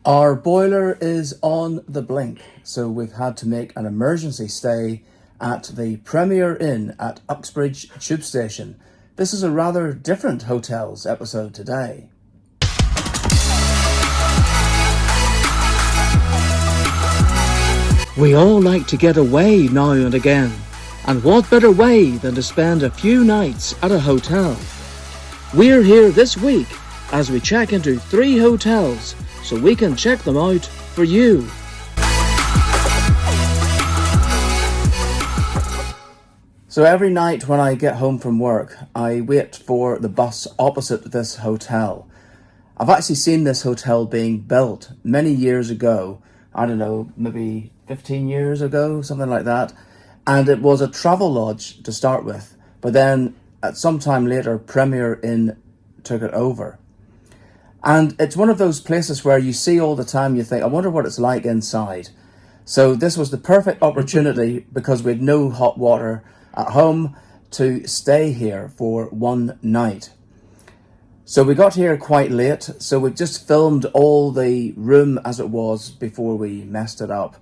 Our boiler is on the blink, so we've had to make an emergency stay at the Premier Inn at Uxbridge Tube Station. This is a rather different hotels episode today. We all like to get away now and again, and what better way than to spend a few nights at a hotel? We're here this week as we check into 3 hotels so we can check them out for you. So every night when I get home from work, I wait for the bus opposite this hotel. I've actually seen this hotel being built many years ago. I don't know, maybe 15 years ago, something like that. And it was a travel lodge to start with. But then at some time later, Premier Inn took it over. And it's one of those places where you see all the time, you think, I wonder what it's like inside. So this was the perfect opportunity because we had no hot water at home to stay here for one night. So we got here quite late, so we just filmed all the room as it was before we messed it up.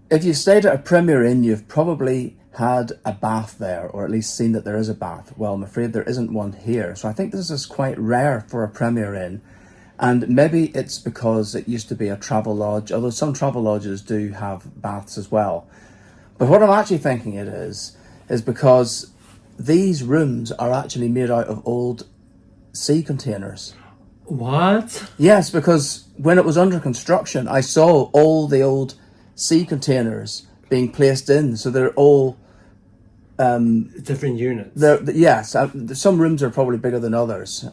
If you've stayed at a Premier Inn, you've probably had a bath there, or at least seen that there is a bath. Well, I'm afraid there isn't one here, so I think this is quite rare for a Premier Inn. And maybe it's because it used to be a travel lodge, although some travel lodges do have baths as well. But what I'm actually thinking it is because these rooms are actually made out of old sea containers. What? Yes, because when it was under construction, I saw all the old sea containers being placed in, so they're all different units. Yes, some rooms are probably bigger than others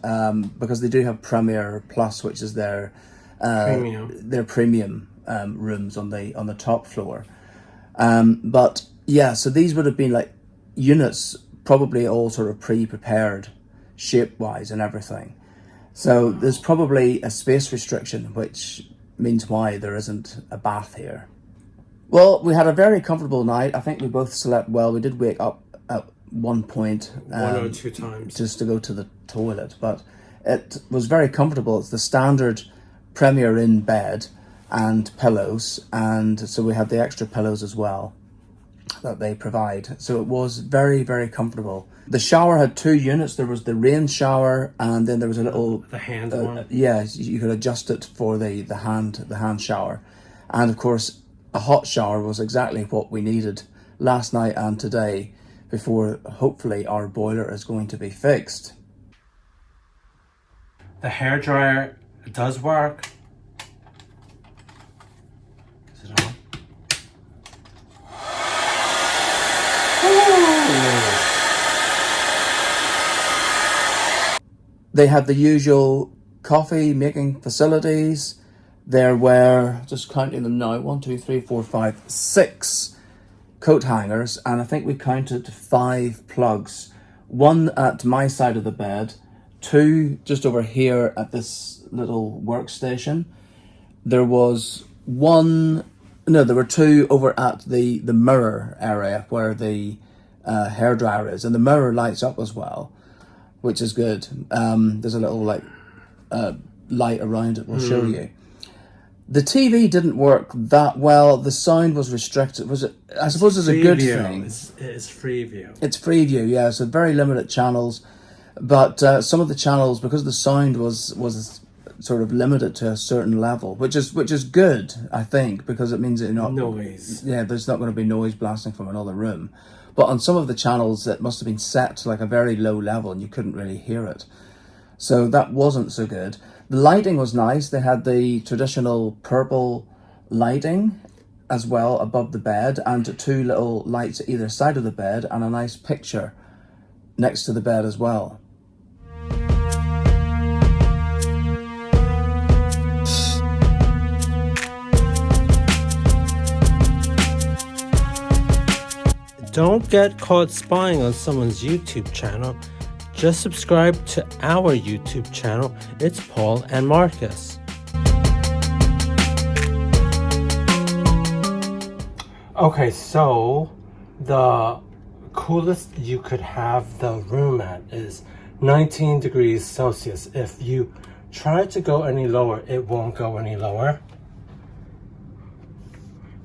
because they do have Premier Plus, which is their premium rooms on the top floor. But yeah, so these would have been like units, probably all sort of pre-prepared shape-wise and everything. So there's probably a space restriction, which means why there isn't a bath here. Well, we had a very comfortable night. I think we both slept well. We did wake up at one point. 1 or 2 times. Just to go to the toilet. But it was very comfortable. It's the standard Premier Inn bed and pillows. And so we had the extra pillows as well that they provide. So it was very, very comfortable. The shower had 2 units. There was the rain shower, and then there was a little... The hand one? Yeah, you could adjust it for the hand shower. And of course, a hot shower was exactly what we needed last night and today before hopefully our boiler is going to be fixed. The hairdryer does work. Is it on? They had the usual coffee making facilities. There were, just counting them now, 1, 2, 3, 4, 5, 6 coat hangers, and I think we counted 5 plugs. 1 at my side of the bed, 2 just over here at this little workstation. There was 2 over at the mirror area where the hairdryer is, and the mirror lights up as well, which is good. There's a little light around it, we'll show you. The TV didn't work that well. The sound was restricted. I suppose it's a good thing. It's Freeview. It's Freeview, yeah. So very limited channels, but some of the channels, because the sound was sort of limited to a certain level, which is good, I think, because it means that noise. Yeah, there's not going to be noise blasting from another room. But on some of the channels, it must have been set to like a very low level, and you couldn't really hear it. So that wasn't so good. The lighting was nice. They had the traditional purple lighting as well above the bed, and 2 little lights at either side of the bed, and a nice picture next to the bed as well. Don't get caught spying on someone's YouTube channel. Just subscribe to our YouTube channel. It's Paul and Marcus. Okay, so the coolest you could have the room at is 19 degrees Celsius. If you try to go any lower, it won't go any lower.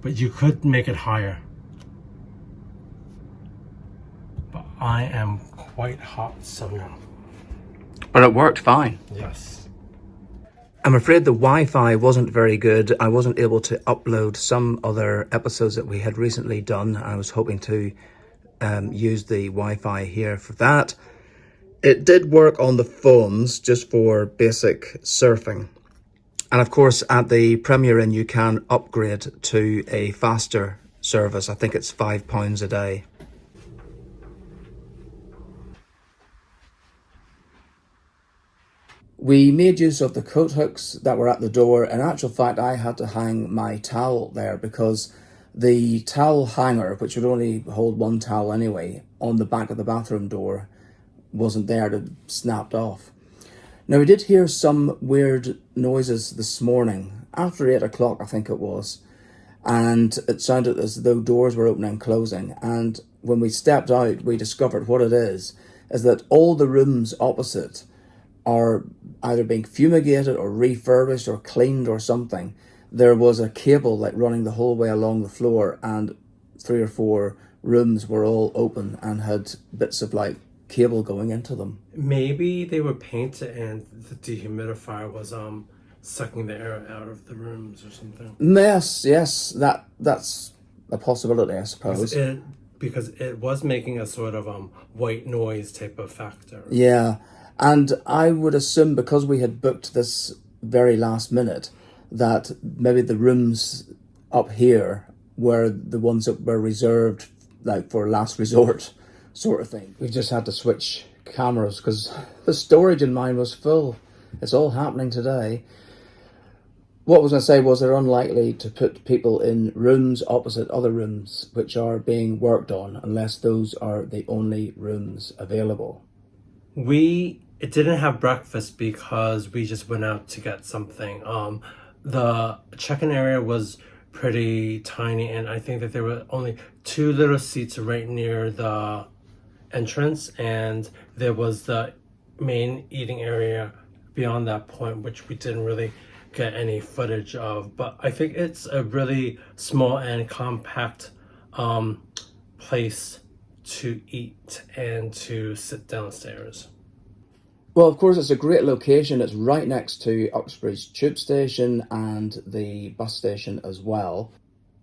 but you could make it higher. But I am quite hot, so no. But it worked fine. Yes. I'm afraid the Wi-Fi wasn't very good. I wasn't able to upload some other episodes that we had recently done. I was hoping to use the Wi-Fi here for that. It did work on the phones just for basic surfing. And of course, at the Premier Inn, you can upgrade to a faster service. I think it's £5 a day. We made use of the coat hooks that were at the door. In actual fact, I had to hang my towel there because the towel hanger, which would only hold one towel anyway, on the back of the bathroom door wasn't there, to snapped off. Now, we did hear some weird noises this morning, after 8 o'clock I think it was, and it sounded as though doors were opening and closing, and when we stepped out we discovered what it is that all the rooms opposite are either being fumigated or refurbished or cleaned or something. There was a cable like running the whole way along the floor, and 3 or 4 rooms were all open and had bits of like cable going into them. Maybe they were painted and the dehumidifier was sucking the air out of the rooms or something. Yes, that's a possibility, I suppose. Because it was making a sort of white noise type of factor. Yeah, and I would assume because we had booked this very last minute that maybe the rooms up here were the ones that were reserved like for last resort sort of thing. We've just had to switch cameras because the storage in mine was full. It's all happening today. What I was going to say was they're unlikely to put people in rooms opposite other rooms which are being worked on unless those are the only rooms available. We didn't have breakfast because we just went out to get something. The check-in area was pretty tiny, and I think that there were only 2 little seats right near the entrance, and there was the main eating area beyond that point, which we didn't really get any footage of. But I think it's a really small and compact place to eat and to sit downstairs. Well, of course, it's a great location. It's right next to Uxbridge tube station and the bus station as well.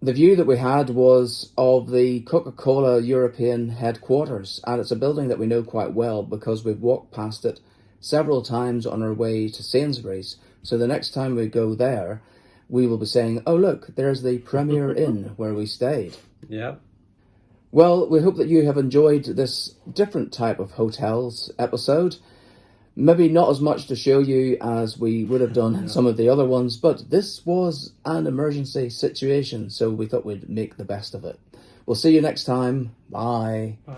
The view that we had was of the Coca-Cola European headquarters, and it's a building that we know quite well because we've walked past it several times on our way to Sainsbury's. So the next time we go there, we will be saying, oh look, there's the Premier Inn where we stayed. Yeah. Well, we hope that you have enjoyed this different type of hotels episode. Maybe not as much to show you as we would have done in some of the other ones, but this was an emergency situation, so we thought we'd make the best of it. We'll see you next time. Bye. Bye.